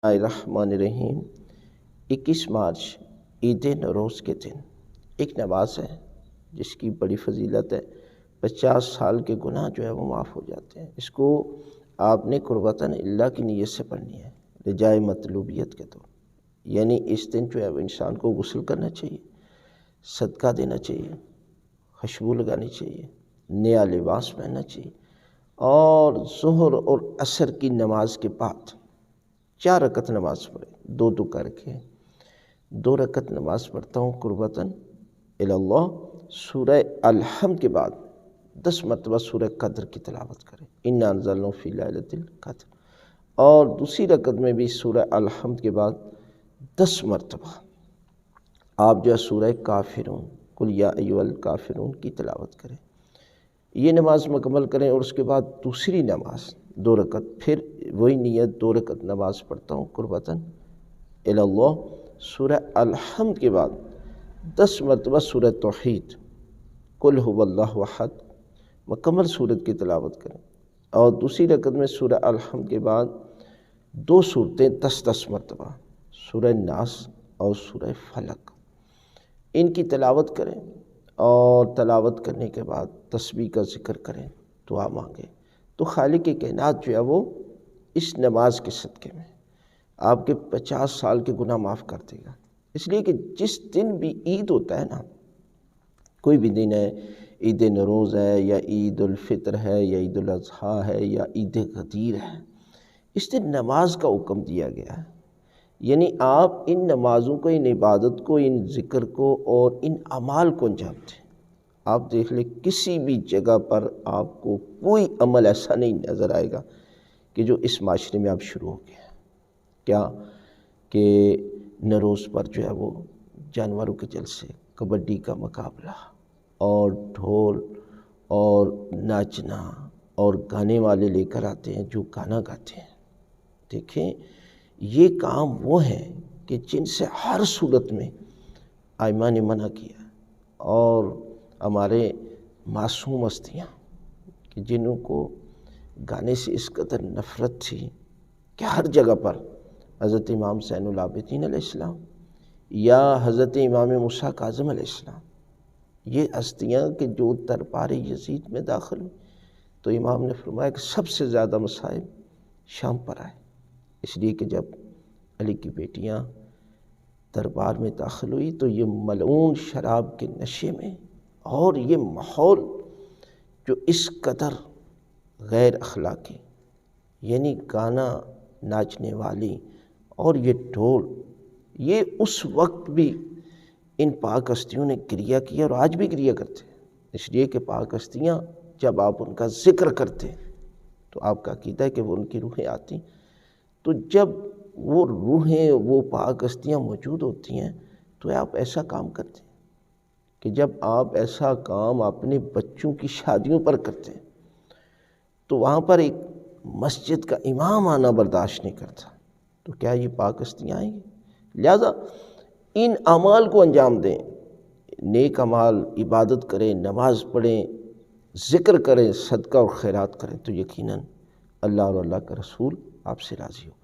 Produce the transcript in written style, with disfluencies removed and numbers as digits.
الرحمن الرحیم 21 مارچ عید نوروز کے دن ایک نماز ہے جس کی بڑی فضیلت ہے۔ 50 سال کے گناہ جو ہے وہ معاف ہو جاتے ہیں۔ اس کو آپ نے قربتاً اللہ کی نیت سے پڑھنی ہے، رجائے مطلوبیت کے طور، یعنی اس دن جو ہے وہ انسان کو غسل کرنا چاہیے، صدقہ دینا چاہیے، خوشبو لگانی چاہیے، نیا لباس پہننا چاہیے، اور ظہر اور عصر کی نماز کے بعد 4 رکعت نماز پڑھے، 2 کر کے 2 رکعت نماز پڑھتا ہوں قربتاً اللہ۔ سورہ الحمد کے بعد 10 مرتبہ سورہ قدر کی تلاوت کریں، انا انزلناہ فی لیلۃ القدر، اور دوسری رکعت میں بھی سورہ الحمد کے بعد 10 مرتبہ آپ جو ہے سورہ کافرون، قل یا ایھا الکافرون کی تلاوت کریں۔ یہ نماز مکمل کریں اور اس کے بعد دوسری نماز 2 رکعت، پھر وہی نیت 2 رکعت نماز پڑھتا ہوں قربتاً اللہ۔ سورہ الحمد کے بعد 10 مرتبہ سورہ توحید، قل ھو اللہ احد، مکمل سورت کی تلاوت کریں، اور دوسری رکعت میں سورہ الحمد کے بعد 2 سورتیں 10 مرتبہ، سورہ ناس اور سورہ فلق، ان کی تلاوت کریں، اور تلاوت کرنے کے بعد تسبیح کا ذکر کریں، دعا مانگیں، تو خالق کائنات جو ہے وہ اس نماز کے صدقے میں آپ کے 50 سال کے گناہ معاف کر دے گا۔ اس لیے کہ جس دن بھی عید ہوتا ہے نا، کوئی بھی دن ہے، عید نوروز ہے یا عید الفطر ہے یا عید الاضحیٰ ہے یا عید غدیر ہے، اس دن نماز کا حکم دیا گیا ہے۔ یعنی آپ ان نمازوں کو، ان عبادت کو، ان ذکر کو اور ان اعمال کو انجام دیں۔ آپ دیکھ لیں کسی بھی جگہ پر آپ کو کوئی عمل ایسا نہیں نظر آئے گا کہ جو اس معاشرے میں اب شروع ہو گیا ہے، کیا کہ نوروز پر جو ہے وہ جانوروں کے جلسے، کبڈی کا مقابلہ، اور ڈھول اور ناچنا، اور گانے والے لے کر آتے ہیں جو گانا گاتے ہیں۔ دیکھیں یہ کام وہ ہیں کہ جن سے ہر صورت میں ائمہ نے منع کیا، اور ہمارے معصوم ہستیاں کہ جنہوں کو گانے سے اس قدر نفرت تھی کہ ہر جگہ پر حضرت امام زین العابدین علیہ السلام یا حضرت امام موسیٰ کاظم علیہ السلام، یہ ہستیاں کہ جو دربار یزید میں داخل ہوئی، تو امام نے فرمایا کہ سب سے زیادہ مصائب شام پر آئے، اس لیے کہ جب علی کی بیٹیاں دربار میں داخل ہوئی تو یہ ملعون شراب کے نشے میں، اور یہ ماحول جو اس قدر غیر اخلاقی، یعنی گانا، ناچنے والی اور یہ ڈھول، یہ اس وقت بھی ان پاک ہستیوں نے گریہ کیا، اور آج بھی گریہ کرتے ہیں، اس لیے کہ پاک ہستیاں جب آپ ان کا ذکر کرتے تو آپ کا عقیدہ ہے کہ وہ ان کی روحیں آتی، تو جب وہ روحیں، وہ پاک ہستیاں موجود ہوتی ہیں تو آپ ایسا کام کرتے ہیں کہ جب آپ ایسا کام اپنے بچوں کی شادیوں پر کرتے ہیں تو وہاں پر ایک مسجد کا امام آنا برداشت نہیں کرتا، تو کیا یہ پاک ہستیاں آئیں گی؟ لہذا ان اعمال کو انجام دیں، نیک اعمال، عبادت کریں، نماز پڑھیں، ذکر کریں، صدقہ اور خیرات کریں، تو یقیناً اللہ اور اللہ کا رسول آپ سے راضی ہو۔